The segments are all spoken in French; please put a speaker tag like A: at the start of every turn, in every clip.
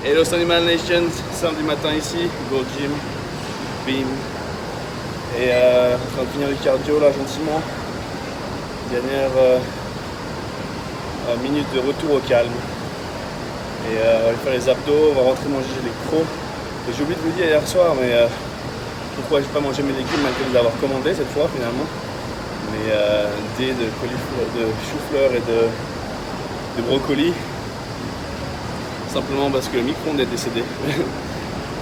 A: Hello Animal Nations, samedi matin ici, go au gym, bim. Et en train de finir le cardio là gentiment. Dernière minute de retour au calme. Et on va faire les abdos, on va rentrer manger les crocs. Et j'ai oublié de vous dire hier soir, mais pourquoi j'ai pas mangé mes légumes malgré les avoir commandés cette fois finalement. Mais dés de chou-fleur et de brocoli. Simplement parce que le micro-ondes est décédé.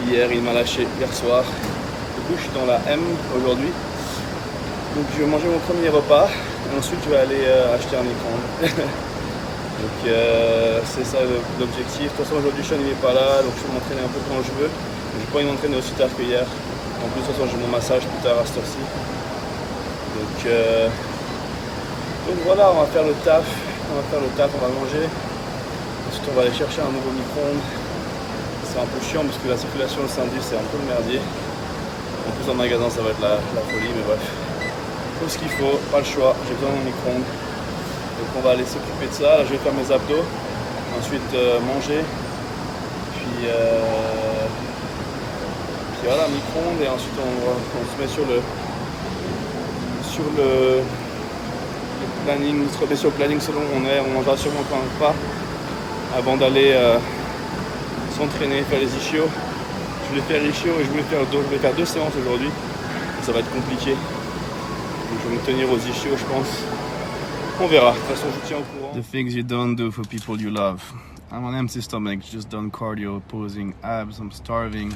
A: Hier, il m'a lâché hier soir. Du coup, je suis dans la M aujourd'hui. Donc, je vais manger mon premier repas. Et ensuite, je vais aller acheter un micro-ondes. Donc, c'est ça l'objectif. De toute façon, aujourd'hui, Sean n'est pas là. Donc, je vais m'entraîner un peu quand je veux. Je n'ai pas envie de m'entraîner aussi tard que hier. En plus, de toute façon, j'ai mon massage plus tard à cette heure-ci. Donc, voilà, on va faire le taf. On va manger. Ensuite, on va aller chercher un nouveau micro-ondes. C'est un peu chiant parce que la circulation le samedi, c'est un peu le merdier. En plus, en magasin, ça va être la folie, mais bref. Tout ce qu'il faut, pas le choix. J'ai besoin d'un micro-ondes. Donc, on va aller s'occuper de ça. Là, je vais faire mes abdos. Ensuite, manger. Puis voilà, micro-ondes. Et ensuite, on se met sur le planning. On se remet sur le planning selon où on est. On mangera sûrement quand même pas. Avant d'aller s'entraîner, faire les ischios. Je voulais faire ischio et je voulais faire 2 séances aujourd'hui. Ça va être compliqué. Donc je vais me tenir aux ischios, je pense. On verra. De toute façon, je tiens au courant. The things you don't do for people you love. I'm on empty stomach, just done cardio, posing abs, I'm starving.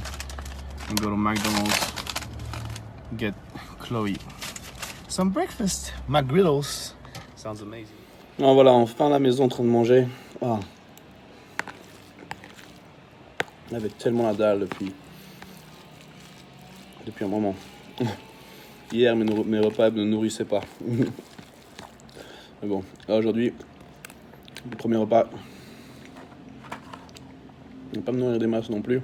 A: And go to McDonald's, get Chloe some breakfast. McGriddles. Sounds amazing. Bon, voilà, enfin à la maison en train de manger. Ah. J'avais tellement la dalle depuis un moment. Hier, mes repas ne nourrissaient pas. Mais bon, là aujourd'hui, le premier repas, je ne vais pas me nourrir des masses non plus.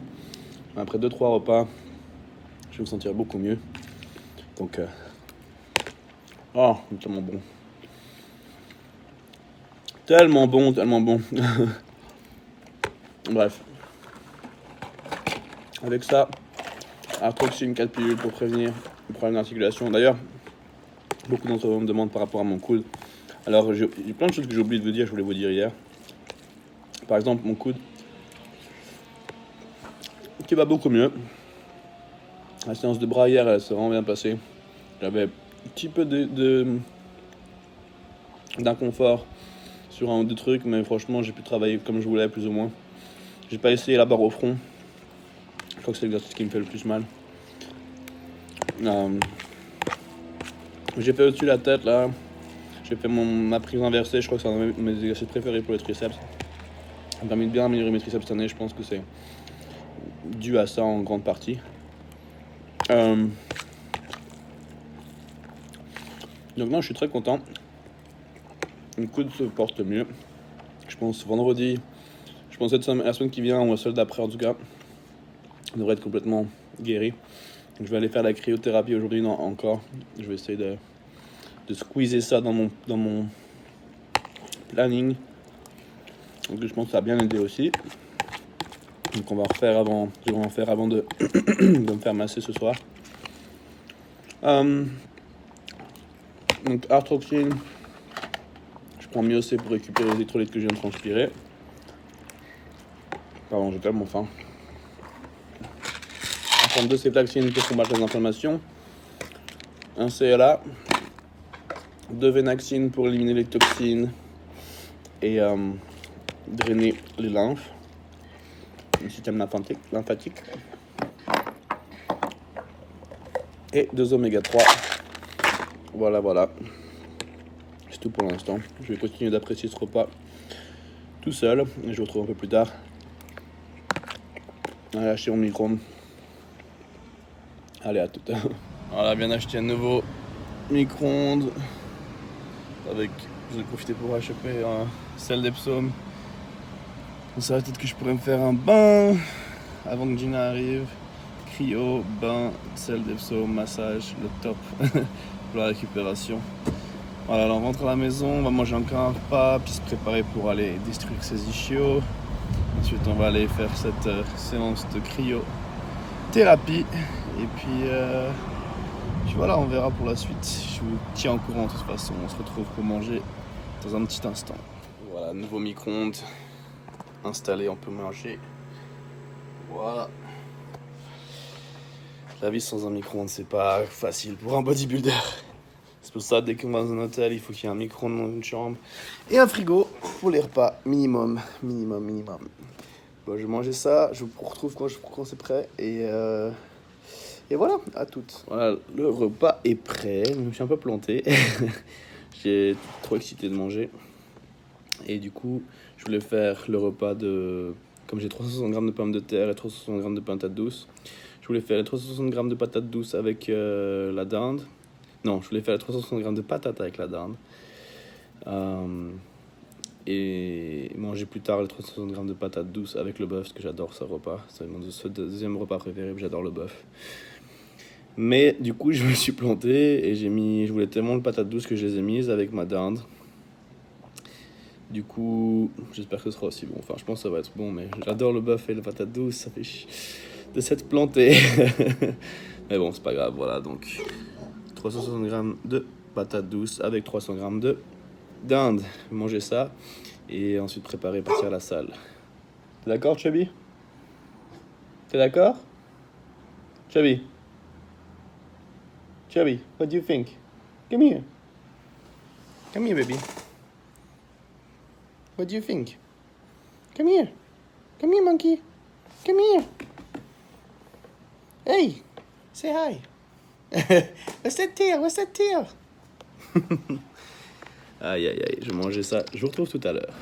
A: Mais après 2-3 repas, je vais me sentir beaucoup mieux. Donc, oh, tellement bon. Tellement bon. Bref. Avec ça, Arthroxine 4 pilules pour prévenir les problèmes d'articulation. D'ailleurs, beaucoup d'entre vous me demandent par rapport à mon coude. Alors, j'ai plein de choses que j'ai oublié de vous dire, je voulais vous dire hier. Par exemple, mon coude, qui va beaucoup mieux. La séance de bras hier, elle s'est vraiment bien passée. J'avais un petit peu d'inconfort sur un ou deux trucs, mais franchement, j'ai pu travailler comme je voulais, plus ou moins. J'ai pas essayé la barre au front. Je crois que c'est l'exercice qui me fait le plus mal. J'ai fait au-dessus de la tête là. J'ai fait ma prise inversée. Je crois que c'est un de mes exercices préférés pour les triceps. Ça m'a permis de bien améliorer mes triceps cette année. Je pense que c'est dû à ça en grande partie. Donc non, je suis très content. Le coude se porte mieux. Je pense vendredi. Je pense la semaine qui vient ou celle d'après en tout cas. Devrait être complètement guéri. Donc, je vais aller faire la cryothérapie aujourd'hui encore. Je vais essayer de squeezer ça dans mon planning. Donc je pense que ça a bien aidé aussi. Donc je vais en faire avant de, de me faire masser ce soir. Donc Arthroxine. Je prends Miocé pour récupérer les électrolytes que je viens de transpirer. Pardon, j'ai tellement faim. Je prends 2 céflaxine pour combattre les inflammations, un CLA, 2 Venaxine pour éliminer les toxines et drainer les lymphes, le système lymphatique, et 2 oméga 3. Voilà. C'est tout pour l'instant. Je vais continuer d'apprécier ce repas tout seul et je vous retrouve un peu plus tard. Allez, acheter mon micro-ondes. Allez, à tout à l'heure. Voilà, bien acheté un nouveau micro-ondes. Je vais profiter pour acheter un sel d'Epsom. Ça va peut-être que je pourrais me faire un bain avant que Gina arrive. Cryo, bain, sel d'Epsom, massage, le top pour la récupération. Voilà, alors on rentre à la maison, on va manger encore un repas, puis se préparer pour aller détruire ses ischios. Ensuite, on va aller faire cette séance de cryothérapie. Et puis voilà, on verra pour la suite. Je vous tiens au courant de toute façon. On se retrouve pour manger dans un petit instant. Voilà, nouveau micro-ondes installé, on peut manger. Voilà. La vie sans un micro-ondes, c'est pas facile pour un bodybuilder. C'est pour ça, dès qu'on va dans un hôtel, il faut qu'il y ait un micro-ondes dans une chambre et un frigo pour les repas. Minimum. Bon, je vais manger ça, je vous retrouve quand c'est prêt. Et voilà, à toutes. Voilà, le repas est prêt. Je me suis un peu planté. J'ai trop excité de manger. Et du coup, je voulais faire le repas de... Comme j'ai 360 grammes de pommes de terre et 360 grammes de patates douces, je voulais faire les 360 grammes de patates douces avec la dinde. Non, je voulais faire les 360 grammes de patates avec la dinde. Et manger plus tard les 360 grammes de patates douces avec le bœuf, parce que j'adore ce repas. C'est mon deuxième repas préféré, j'adore le bœuf. Mais du coup, je me suis planté et je voulais tellement le patate douce que je les ai mises avec ma dinde. Du coup, j'espère que ce sera aussi bon. Enfin, je pense que ça va être bon, mais j'adore le bœuf et la patate douce, ça fait de s'être planté. Mais bon, c'est pas grave, voilà. Donc, 360 grammes de patates douces avec 300 grammes de dinde. Manger ça et ensuite préparer partir à la salle. T'es d'accord, Chubby? T'es d'accord? Chubby, what do you think? Come here. Come here, baby. What do you think? Come here. Come here, monkey. Come here. Hey, say hi. What's that tail? What's that tail? Aïe, aïe, aïe, je vais manger ça. Je vous retrouve tout à l'heure.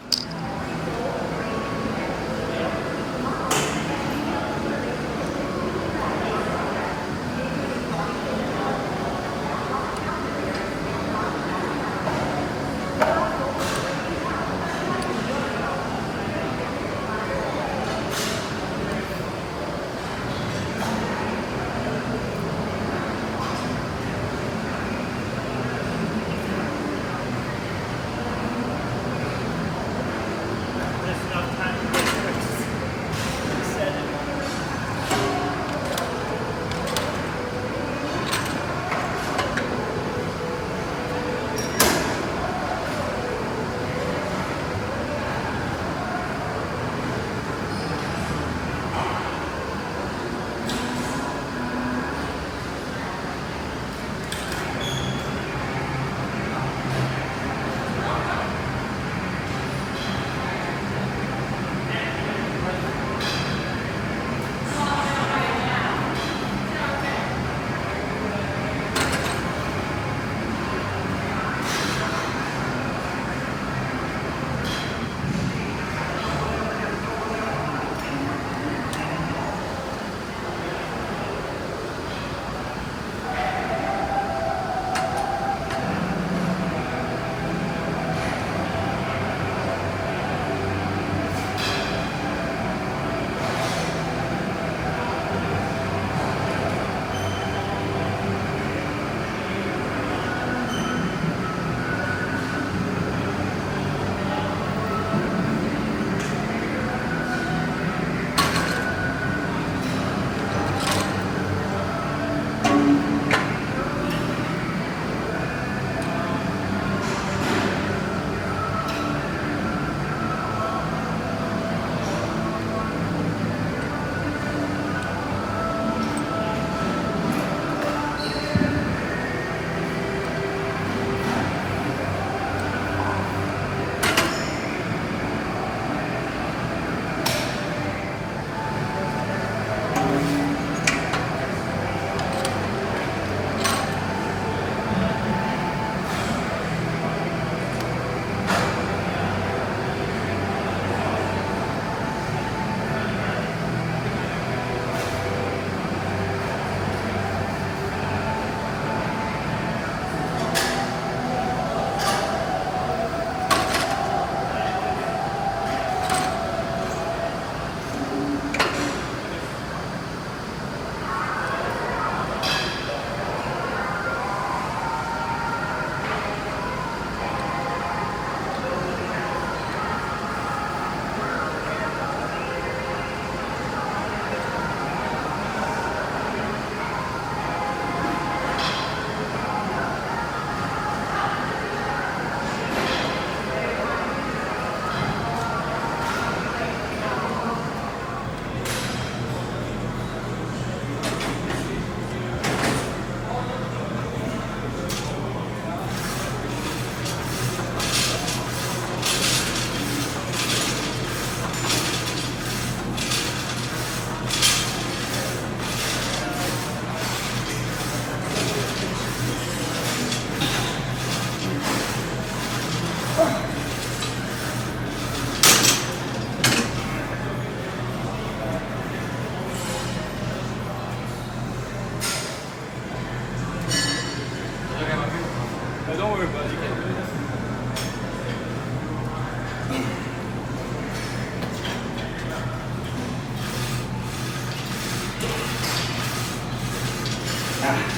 A: Hein?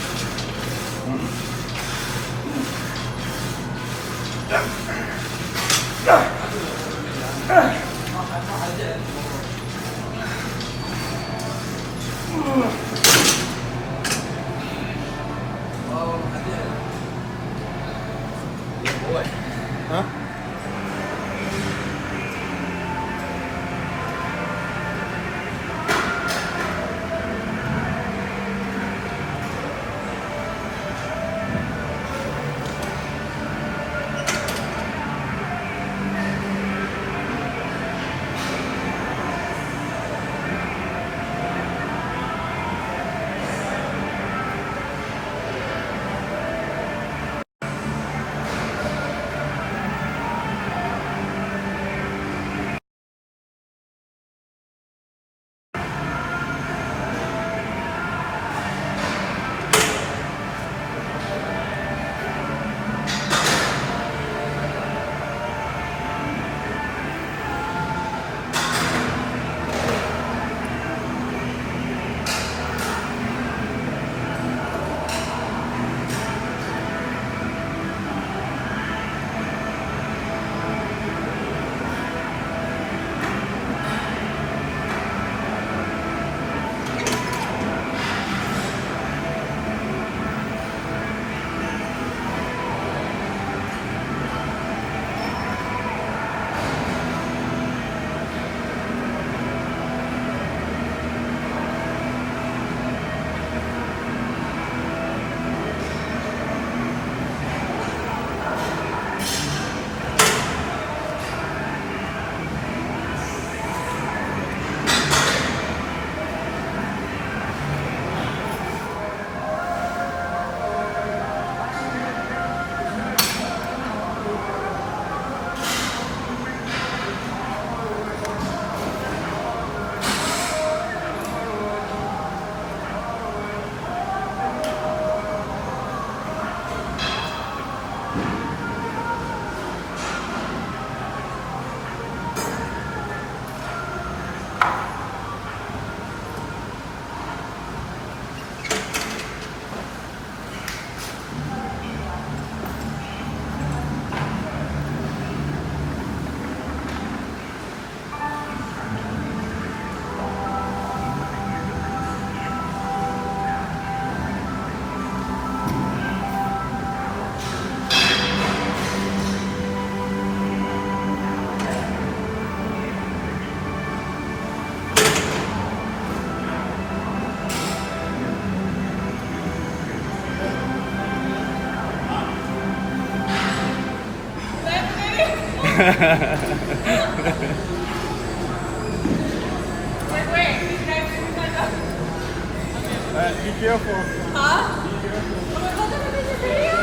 A: Be careful.
B: Huh? Oh my god, that is a video!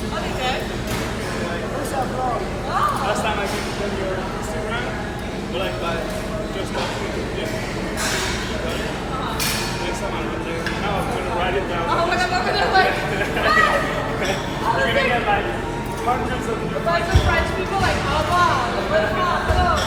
B: Oh, they good?
A: What's up, bro?
B: Oh.
A: Last time I came to your Instagram, but like just off YouTube. Next time I'm there. Now I'm gonna write it down.
B: Oh my god, we're gonna like...
A: You're gonna get like hundreds of
B: a bunch of French people like, oh wow, what the fuck, hello.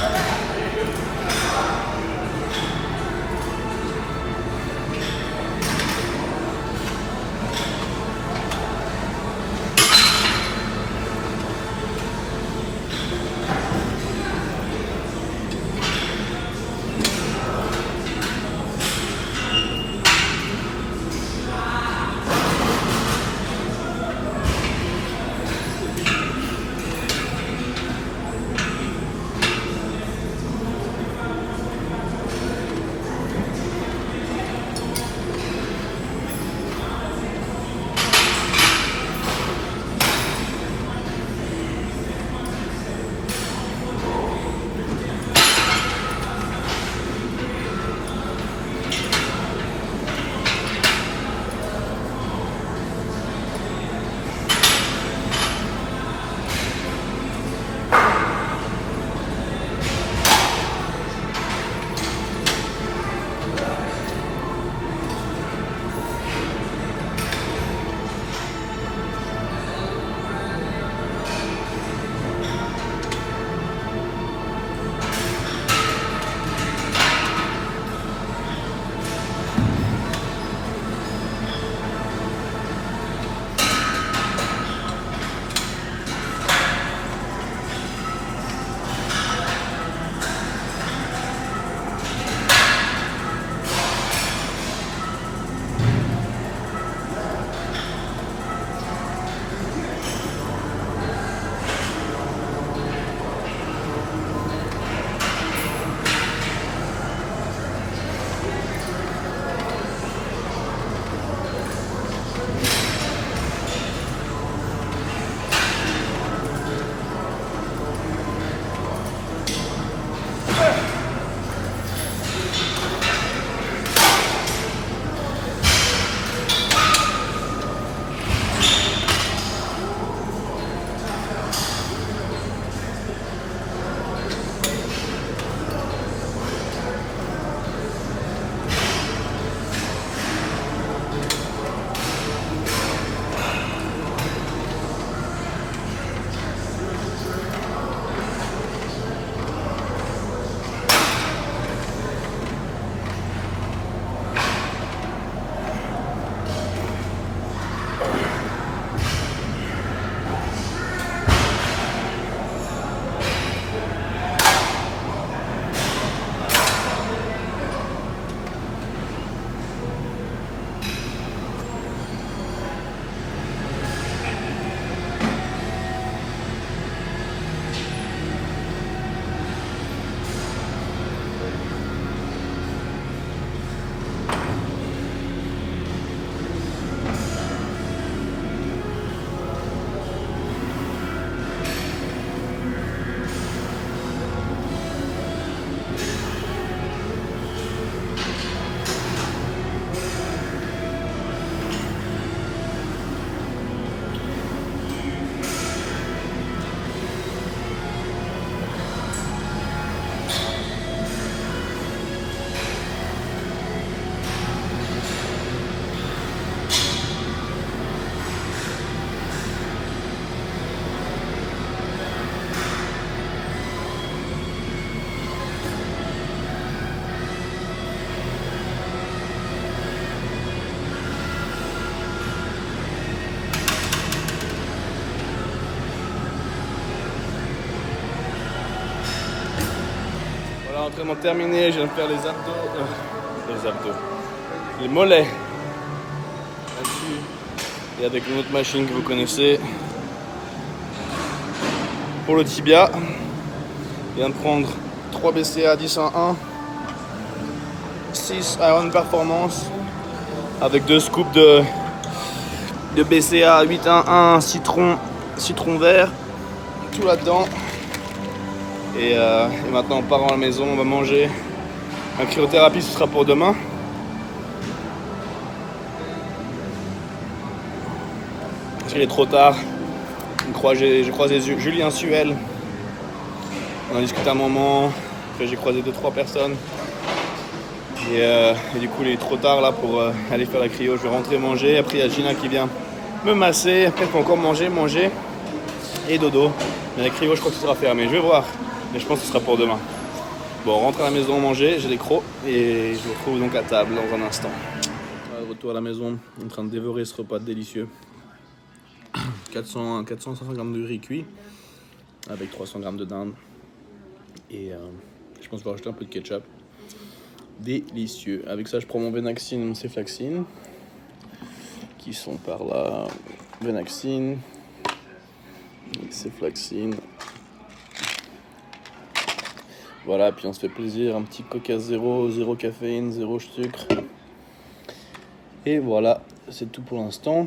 A: Voilà, entraînement terminé, je viens de faire les abdos, les mollets là-dessus, et avec une autre machine que vous connaissez pour le tibia. Je viens de prendre 3 BCA 10-1-1, 6 Iron Performance avec 2 scoops de BCA 8-1-1 citron vert, tout là-dedans. Et maintenant on part à la maison, on va manger. La cryothérapie ce sera pour demain. Parce qu'il est trop tard. J'ai croisé Julien Suel. On a discuté un moment. Après j'ai croisé 2-3 personnes. Et du coup il est trop tard là pour aller faire la cryo. Je vais rentrer manger. Après il y a Gina qui vient me masser. Après il faut encore manger et dodo. Mais la cryo je crois que ce sera fermé. Je vais voir. Mais je pense que ce sera pour demain. Bon, on rentre à la maison manger, j'ai les crocs et je vous retrouve donc à table dans un instant. Retour à la maison, en train de dévorer ce repas délicieux. 400-500 g de riz cuit avec 300 g de dinde. Et je pense que je vais rajouter un peu de ketchup. Délicieux. Avec ça, je prends mon Venaxine et mon Ceflaxine qui sont par là. Venaxine, Ceflaxine. Voilà, puis on se fait plaisir, un petit coca zéro caféine, 0 sucre. Et voilà, c'est tout pour l'instant.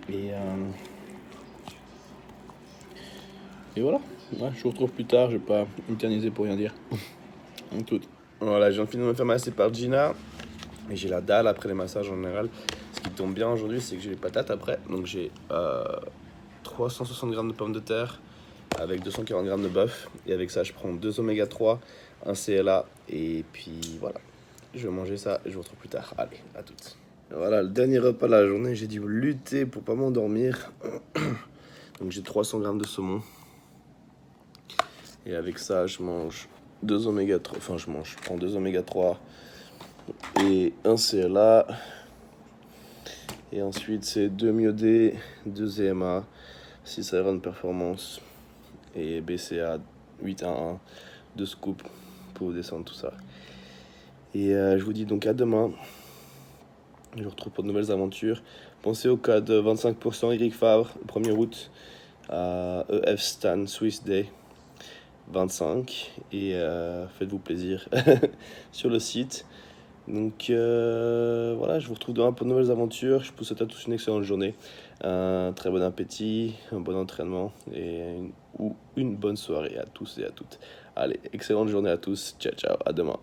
A: Et voilà, ouais, je vous retrouve plus tard, je vais pas m'éterniser pour rien dire. Tout. Voilà, je viens de finir de me faire masser par Gina. Et j'ai la dalle après les massages en général. Ce qui tombe bien aujourd'hui, c'est que j'ai les patates après. Donc j'ai 360 g de pommes de terre avec 240 g de bœuf. Et avec ça, je prends 2 oméga 3, un CLA. Et puis voilà, je vais manger ça et je vous retrouve plus tard. Allez, à toutes. Voilà, le dernier repas de la journée, j'ai dû lutter pour pas m'endormir. Donc j'ai 300 g de saumon. Et avec ça, je mange 2 oméga 3. Enfin, je prends 2 oméga 3 et un CLA. Et ensuite, c'est 2 myodé, 2 EMA, 6 Iron Performance et BCA 8-1-1, 2 scoops pour descendre tout ça. Et je vous dis donc à demain. Je vous retrouve pour de nouvelles aventures. Pensez au code 25% Eric Favre, le 1er août à EF Stan Swiss Day 25. Et faites-vous plaisir sur le site. Donc voilà, je vous retrouve demain pour de nouvelles aventures. Je vous souhaite à tous une excellente journée, un très bon appétit, un bon entraînement et une bonne soirée à tous et à toutes. Allez, excellente journée à tous, ciao ciao, à demain.